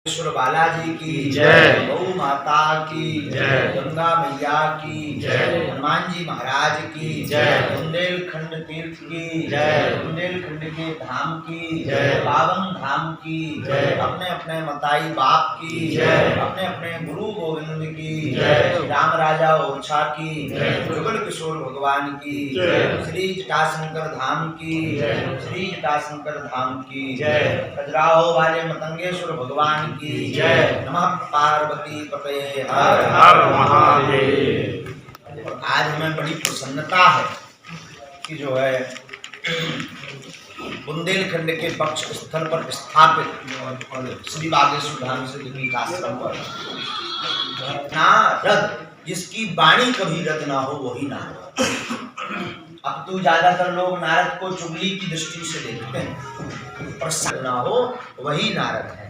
ईश्वर बालाजी की जय, गौ माता की जय, गंगा मैया की जय, हनुमान जी महाराज की जय, बुंदेलखंड तीर्थ की जय, बुंदेलखंड के धाम की जय, पावन धाम की जय, अपने अपने मताई बाप की जय, अपने अपने गुरु गोविंद की जय, राम राजा ओरछा की जय, जुगल किशोर भगवान की जय, श्री जटाशंकर धाम की जय, श्री जटाशंकर धाम की जय, खजुराहो वाले मतंगेश्वर भगवान की जय, नमः पार्वती पते हर हर महादेव। आज हमें बड़ी प्रसन्नता है कि जो है बुंदेलखंड के पक्ष स्थल पर स्थापित श्री बागेश्वर धाम से देवी का आश्रम पर ना रद जिसकी वाणी कभी रद ना हो वही नारद। अब तो ज्यादातर लोग नारद को चुगली की दृष्टि से देखते हैं, पर ना हो वही नारद है।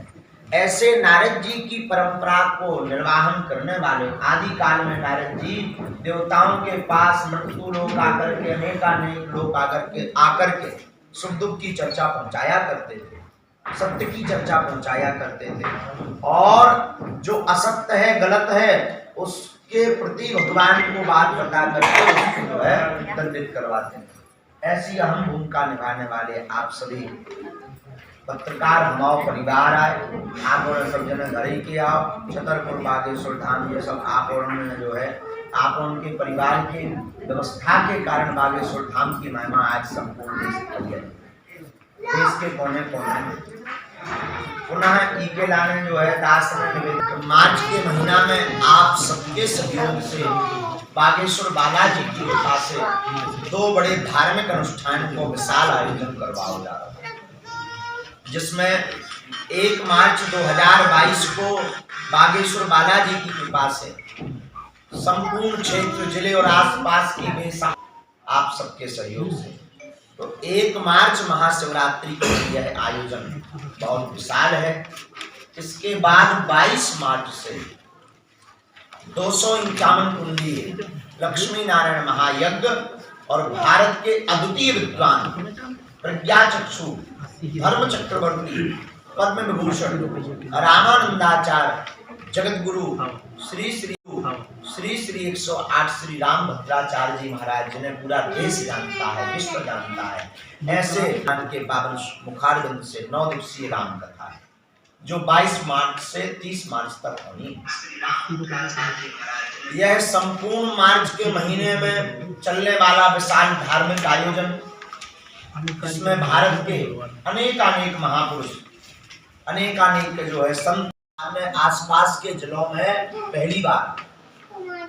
ऐसे नारद जी की परंपरा को निर्वाहन करने वाले आदि काल में नारद जी देवताओं के पास मृत्यु लोग आकर के अनेक लोग आकर के सुख दुख की चर्चा पहुंचाया करते थे, सत्य की चर्चा पहुंचाया करते थे, और जो असत्य है गलत है उसके प्रति भगवान को बात बता करके उसको जो है दंडित करवाते हैं। ऐसी अहम भूमिका निभाने वाले आप सभी पत्रकार हमाओ परिवार आए, आप और सब जन घर ही के आओ, छतरपुर बागेश्वर धाम ये सब आप और जो है आप उनके परिवार की व्यवस्था के कारण बागेश्वर धाम की महिमा आज संपूर्ण देश फैली है। देश के कोने कोने पुनः ईके लाने जो है दास ने निवेदन, मार्च के महीना में आप सबके सहयोग से बागेश्वर बालाजी की कृपा से दो बड़े धार्मिक अनुष्ठान को विशाल आयोजन करवाया जा रहा है, जिसमें 1 मार्च 2022 को बागेश्वर बालाजी की कृपा से संपूर्ण क्षेत्र जिले और आसपास की बेसा आप सबके सहयोग से तो 1 मार्च महाशिवरात्रि का यह आयोजन बहुत विशाल है। इसके बाद 22 मार्च से 251 कुंडीय लक्ष्मी नारायण महायज्ञ और भारत के अद्वितीय विद्वान प्रज्ञाचक्षु धर्म चक्रवर्ती पद्म विभूषण रामानंदाचार्य जगत गुरु श्री श्री 108 श्री राम भद्राचार्य जी महाराज जिन्हें पूरा देश जानता है, विश्व जानता है, ऐसे के पावन मुखारबिंद से 9 दिवसीय राम कथा है जो 22 मार्च से 30 मार्च तक होनी है। यह संपूर्ण मार्च के महीने में चलने वाला विशाल धार्मिक आयोजन, इसमें भारत के अनेक महापुरुष अनेक जो है संत में आसपास के जिलों में पहली बार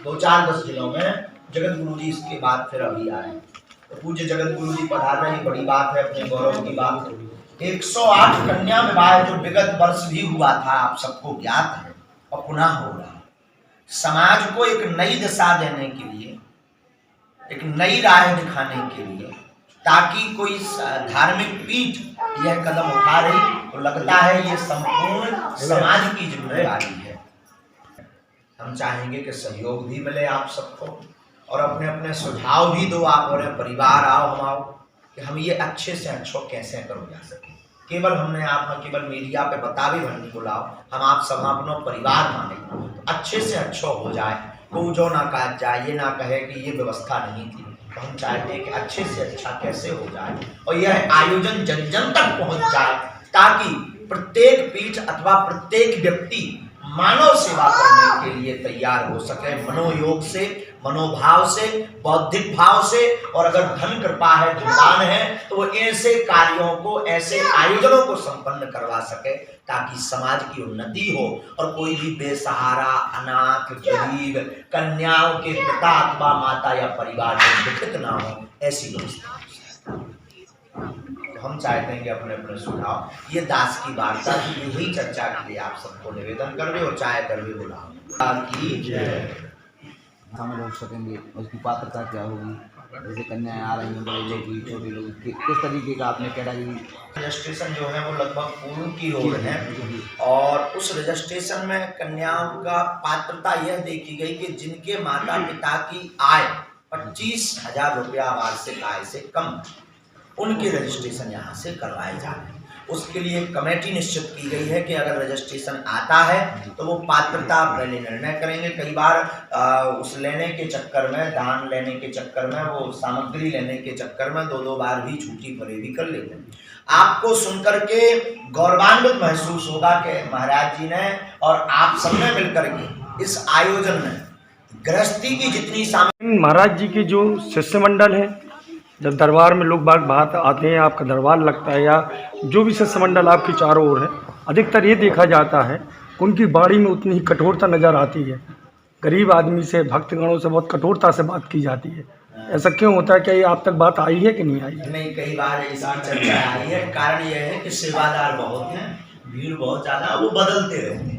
2-4-10 जिलों में जगत गुरु जी इसके बाद फिर अभी आए, तो पूज्य जगत गुरु जी पधार रहे, बड़ी बात है, अपने गौरव की बात। 108 कन्या विवाह जो विगत वर्ष भी हुआ था आप सबको ज्ञात है और पुनः हो रहा है। समाज को एक नई दिशा देने के लिए, एक नई राह दिखाने के लिए, ताकि कोई धार्मिक पीठ यह कदम उठा रही तो लगता है ये संपूर्ण समाज की जिम्मेदारी है। हम चाहेंगे कि सहयोग भी मिले आप सबको और अपने अपने सुझाव भी दो, आप और परिवार आओ हम आओ कि हम ये अच्छे से अच्छो कैसे करो जा सके। केवल हमने आप केवल मीडिया पे बता भी भरने को लाओ, हम आप सब अपनो परिवार माने तो अच्छे से अच्छो हो जाए, को जो ना कहा जाए, ये ना कहे कि ये व्यवस्था नहीं थी। तो हम चाहते हैं कि अच्छे से अच्छा कैसे हो जाए और यह आयोजन जन जन तक पहुंच जाए, ताकि प्रत्येक पीठ अथवा प्रत्येक व्यक्ति मानव सेवा करने के लिए तैयार हो सके, मनोयोग से, मनोभाव से, बौद्धिक भाव से, और अगर धन कृपा है, धनवान है, तो वो ऐसे कार्यों को, ऐसे आयोजनों को संपन्न करवा सके ताकि समाज की उन्नति हो और कोई भी बेसहारा, अनाथ, गरीब, कन्याओं के पिता अथवा माता या परिवार दुखित ना हो, ऐसी व्यवस्था। हम चाहते हैं कि अपने अपने सुझाव, ये दास की वार्ता की यही चर्चा के लिए आप सबको निवेदन कर रहे हो, चाहे कर भी बुलाओ की जय। हम लोग सकेंगे उसकी पात्रता क्या होगी, जैसे कन्याएं आ रही हैं, बड़े लोग, छोटे लोग, किस तरीके का आपने कैटेगरी रजिस्ट्रेशन जो है वो लगभग पूर्ण की ओर है, और उस रजिस्ट्रेशन में कन्याओं का पात्रता यह देखी गई कि जिनके माता पिता की आय 25,000 रुपया वार्षिक आय से कम, उनके रजिस्ट्रेशन यहाँ से करवाए जा रहे हैं। उसके लिए कमेटी निश्चित की गई है कि अगर रजिस्ट्रेशन आता है तो वो पात्रता पहले निर्णय करेंगे। कई बार उस लेने के चक्कर में, दान लेने के चक्कर में, वो सामग्री लेने के चक्कर में 2-2 बार भी झूठी परे भी कर लेते हैं। आपको सुनकर के गौरवान्वित महसूस होगा कि महाराज जी ने और आप सबने मिलकर के इस आयोजन में गृहस्थी की जितनी महाराज जी के जो शिष्यमंडल है, जब दरबार में लोग बात आते हैं, आपका दरबार लगता है या जो भी शिष्यमंडल आपके चारों ओर है, अधिकतर ये देखा जाता है उनकी वाणी में उतनी ही कठोरता नज़र आती है। गरीब आदमी से, भक्तगणों से बहुत कठोरता से बात की जाती है। ऐसा क्यों होता है? क्या ये आप तक बात आई है कि नहीं आई है? नहीं, कई बार इसकी चर्चा आई है। कारण यह है कि सेवादार बहुत हैं, भीड़ बहुत ज़्यादा, वो बदलते रहते हैं।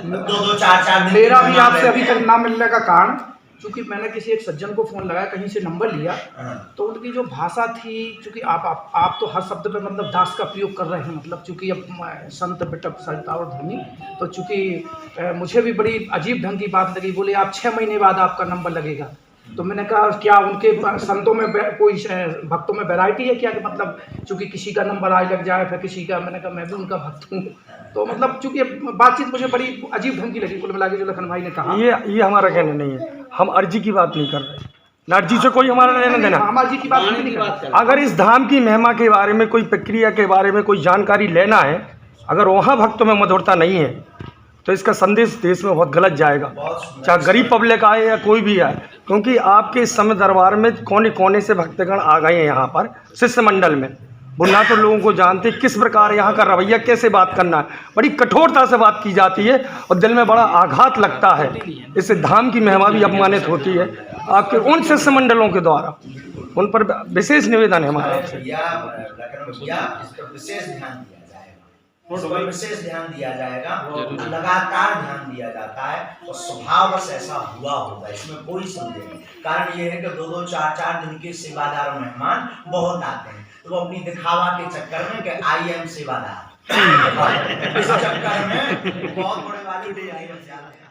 2-2, 4-4 दिन मेरा भी आपसे अभी तक ना मिलने का कारण, क्योंकि मैंने किसी एक सज्जन को फ़ोन लगाया, कहीं से नंबर लिया, तो उनकी जो भाषा थी, चूँकि आप तो हर शब्द पे मतलब दास का प्रयोग कर रहे हैं, मतलब चूँकि अब संत बिटप सरिता और धर्मी, तो चूँकि मुझे भी बड़ी अजीब ढंग की बात लगी। बोले आप 6 महीने बाद आपका नंबर लगेगा। तो मैंने कहा क्या उनके संतों में कोई भक्तों में वैरायटी है क्या, कि मतलब चूँकि किसी का नंबर आज लग जाए फिर किसी का। मैंने कहा मैं भी उनका भक्त हूँ। तो मतलब चूँकि बातचीत मुझे बड़ी अजीब ढंग की लगी। कुल मिला के जो लखन भाई ने कहा, ये हमारा कहना नहीं है। हम अर्जी की बात नहीं कर रहे, ना अर्जी से कोई हमारा लेना देना। हम अर्जी की बात नहीं कर रहे। अगर इस धाम की महिमा के बारे में, कोई प्रक्रिया के बारे में कोई जानकारी लेना है, अगर वहाँ भक्तों में मधुरता नहीं है तो इसका संदेश देश में बहुत गलत जाएगा, चाहे गरीब पब्लिक आए या कोई भी आए। क्योंकि आपके इस समय दरबार में कोने कोने से भक्तगण आ गए हैं यहाँ पर शिष्यमंडल में। वो ना तो लोगों को जानते किस प्रकार यहाँ का रवैया, कैसे बात करना है, बड़ी कठोरता से बात की जाती है और दिल में बड़ा आघात लगता है। इससे धाम की महिमा भी अपमानित होती है आपके उन शिष्यमंडलों के द्वारा। उन पर विशेष निवेदन है हमारा। विशेष ध्यान दिया जाएगा, लगातार ध्यान दिया जाता है और स्वभाववश ऐसा हुआ होगा, इसमें कोई संदेह नहीं। कारण ये है कि 2-2, 4-4 दिन के सेवादार मेहमान बहुत आते हैं, तो वो अपनी दिखावा के चक्कर में कि आई एम सेवादार, इस चक्कर में बहुत बड़े वाली दे आई बन जाते हैं।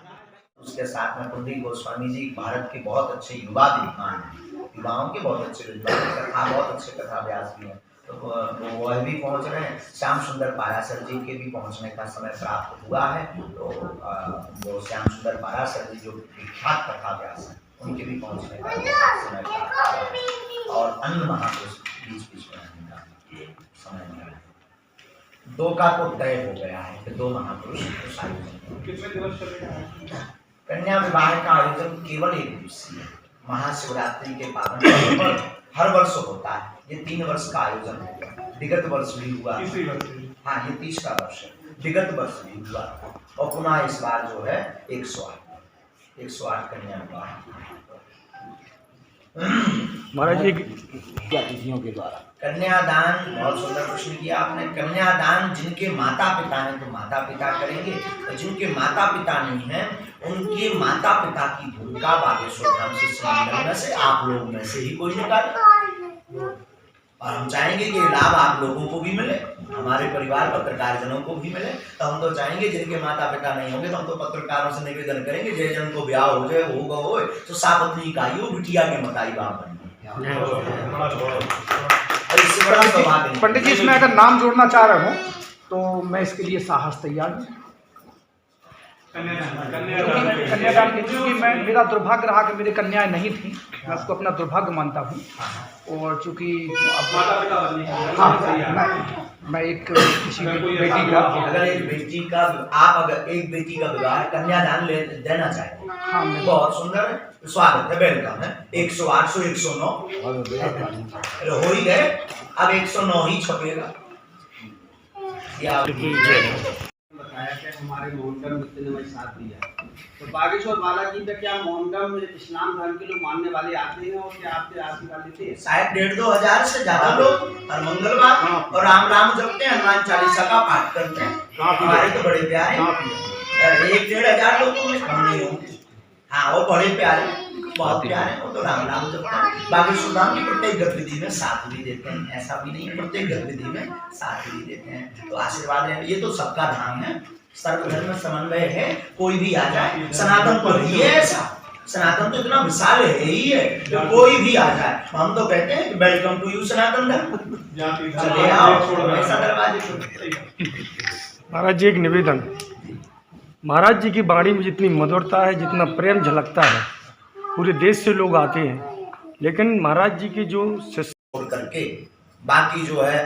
उसके साथ में कुलदीप गोस्वामी जी भारत के बहुत अच्छे युवा विद्वान हैं, युवाओं के बहुत अच्छे विद्वान, कथा बहुत अच्छे कथा व्यास भी हैं। तो वह भी पहुंच रहे हैं। श्याम सुंदर पाराशर जी के भी पहुंचने का समय प्राप्त हुआ है। तो वो श्याम सुंदर पाराशर जी जो विख्यात कथा व्यास हैं, उनके भी पहुंचने का समय प्राप्त हुआ है। और अन्य महापुरुष बीच में आने का समय मिला है। 2 का तो तय हो गया है कि 2 महापुरुष उस आयोजन। कितने दिवस चलेगा? कन्या विवाह का आयोजन केवल 1 दिवसीय महाशिवरात्रि के पावन पर हर वर्ष होता है। ये 3 वर्ष का आयोजन होगा। विगत वर्ष भी हुआ, हाँ ये 30 का वर्ष है। विगत वर्ष भी हुआ और पुनः इस बार जो है 108 कन्या हुआ महाराज जी तिथियों के द्वारा कन्यादान। बहुत सुंदर प्रश्न किया आपने। कन्यादान जिनके माता पिता हैं तो माता पिता करेंगे, और जिनके माता पिता नहीं हैं उनके माता पिता की भूमिका बागेश्वर धाम से संबंध में से आप लोग में से ही कोई निकाले। और हम चाहेंगे कि लाभ आप लोगों को भी मिले, हमारे परिवार पत्रकार जनों को भी मिले। तो हम तो चाहेंगे जिनके माता पिता नहीं होंगे तो हम तो पत्रकारों से निवेदन करेंगे जय जन को ब्याह हो जाए होगा हो तो सापत्नी का ही बिटिया के मताई बाप बन। पंडित जी इसमें अगर नाम जोड़ना चाह रहे हो तो मैं इसके लिए साहस तैयार हूँ। कन्यादान के चूँकि मेरा दुर्भाग्य रहा कि मेरी कन्याएं नहीं थी, मैं उसको अपना दुर्भाग्य मानता हूँ। और चूँकि मैं एक किसी बेटी का, अगर एक बेटी का आप अगर एक बेटी का विवाह कन्यादान देना चाहें, हाँ मैं बहुत सुंदर है, स्वागत है, वेलकम है। 108 109 हो ही गए, अब 109 ही छपेगा। बताया कि हमारे मोहनडम मित्र ने साथ दिया। तो बागेश्वर बालाजी पे क्या मोहनडम इस्लाम धर्म के लोग मानने वाले आते हैं और क्या आपके आशीर्वाद लेते हैं? शायद 1,5-2 हजार से ज्यादा लोग हर मंगलवार और राम राम जपते हैं, हनुमान चालीसा का पाठ करते हैं। हमारे तो बड़े प्यारे 1-1.5 हजार लोग तो कम नहीं होंगे। हाँ वो बड़े प्यारे, बहुत प्यारे, वो तो राम राम जपते हैं। बागेश्वर धाम की प्रत्येक गतिविधि में साथ भी देते हैं, ऐसा भी नहीं, प्रत्येक गतिविधि में साथ भी देते हैं। तो आशीर्वाद है, ये तो सबका धाम है, सर्वधर्म समन्वय है, कोई भी आ जाए। सनातन तो ही है ऐसा, सनातन तो इतना विशाल है ही है कि कोई भी आ जाए, हम तो कहते हैं वेलकम टू यू सनातन धर्म, चले आओ ऐसा दरवाजे पे। महाराज जी एक निवेदन, महाराज जी की वाणी में जितनी मधुरता है, जितना प्रेम झलकता है, पूरे देश से लोग आते हैं, लेकिन महाराज जी की जो छोड़ करके बाकी जो है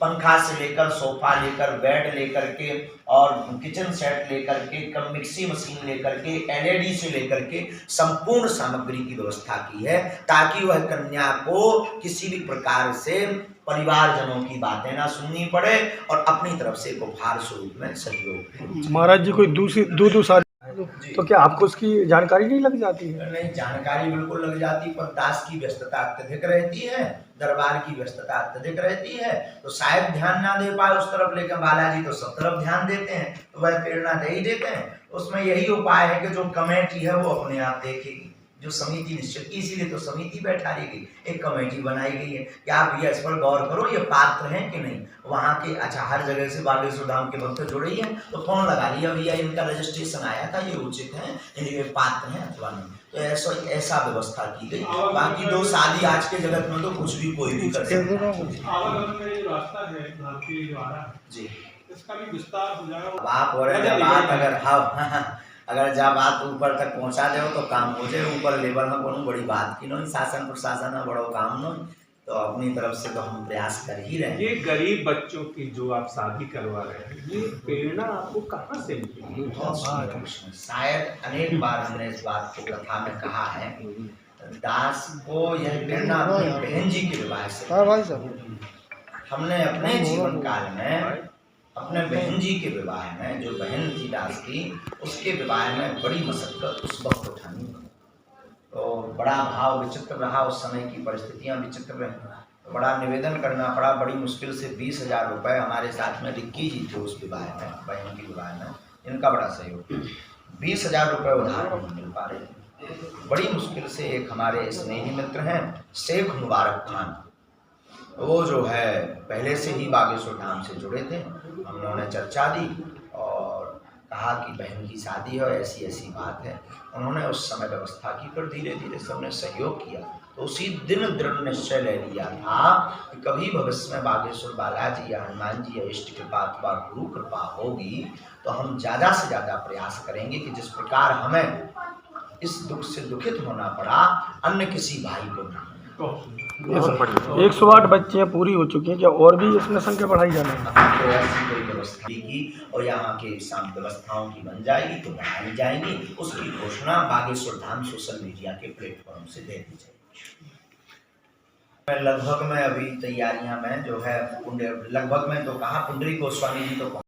पंखा से लेकर सोफा लेकर बेड लेकर के और किचन सेट लेकर के मिक्सी मशीन लेकर के एलईडी से लेकर के संपूर्ण सामग्री की व्यवस्था की है, ताकि वह कन्या को किसी भी प्रकार से परिवारजनों की बातें ना सुननी पड़े और अपनी तरफ से एक उपहार स्वरूप में सहयोग। महाराज जी कोई दो साल तो क्या आपको उसकी जानकारी नहीं लग जाती है? नहीं, जानकारी बिल्कुल लग जाती, पर दास की व्यस्तता अत्यधिक रहती है, दरबार की व्यस्तता अत्यधिक रहती है, तो शायद ध्यान ना दे पाए उस तरफ, लेकिन बालाजी तो सब तरफ ध्यान देते हैं, तो वह प्रेरणा दे ही देते हैं। उसमें यही उपाय है कि जो कमेटी है वो अपने आप देखेगी, जो समिति निश्चित की, इसीलिए तो समिति बैठा ली गई, एक कमेटी बनाई गई है कि आप भैया इस पर गौर करो, ये पात्र हैं कि नहीं वहाँ के। अच्छा, हर जगह से बागेश्वर धाम के भक्त जुड़े ही हैं, तो फोन लगा लिया, भैया इनका रजिस्ट्रेशन आया था, ये उचित है, ये पात्र हैं अथवा नहीं, तो ऐसा व्यवस्था की गई। बाकी दो शादी आज के जगत में तो कुछ भी कोई भी कर सकता जी, इसका भी विस्तार हो जाएगा। बात हो रहा है बात, अगर हाँ अगर जब बात ऊपर तक पहुंचा दे तो काम हो जाए, ऊपर लेवल में कोनो बड़ी बात की नहीं, शासन प्रशासन में बड़ो काम नहीं, तो अपनी तरफ से तो हम प्रयास कर ही रहे हैं। ये गरीब बच्चों की जो आप शादी करवा रहे हैं, ये प्रेरणा आपको कहाँ से मिली? शायद अनेक बार हमने इस बात को कथा में कहा है, दास को यह प्रेरणा अपनी बहन जी के विवाह से, हमने अपने जीवन काल में अपने बहन जी के विवाह में, जो बहन थी दास की, उसके विवाह में बड़ी मशक्कत उस वक्त उठानी पड़ी, तो बड़ा भाव विचित्र रहा, उस समय की परिस्थितियां विचित्र रही, तो बड़ा निवेदन करना पड़ा, बड़ी मुश्किल से 20,000 रुपये हमारे साथ में रिक्की जी थे उस विवाह में, बहन के विवाह में, इनका बड़ा सहयोग, 20,000 रुपये उधार नहीं मिल पा रहे थे, बड़ी मुश्किल से एक हमारे स्नेही मित्र हैं शेख मुबारक खान, वो जो है पहले से ही बागेश्वर धाम से जुड़े थे, हम लोगों ने चर्चा दी और कहा कि बहन की शादी है, ऐसी ऐसी बात है, उन्होंने उस समय व्यवस्था की, पर धीरे धीरे सबने सहयोग किया, तो उसी दिन दृढ़ निश्चय ले लिया था कि कभी भविष्य में बागेश्वर बालाजी या हनुमान जी या इष्ट कृपा अथवा गुरु कृपा होगी तो हम ज़्यादा से ज़्यादा प्रयास करेंगे कि जिस प्रकार हमें इस दुख से दुखित होना पड़ा, अन्य किसी भाई को ना। 108 बच्चियाँ पूरी हो चुकी हैं, क्या और भी इसमें संख्या बढ़ाई जाना है? तो ऐसी कोई व्यवस्था की और यहाँ के शाम व्यवस्थाओं की बन जाएगी तो बढ़ाई जाएगी, उसकी घोषणा बागेश्वर धाम सोशल मीडिया के प्लेटफॉर्म से दे दी जाएगी। लगभग में अभी तैयारियां में जो है लगभग में तो कहा पुंडरी गोस्वामी जी तो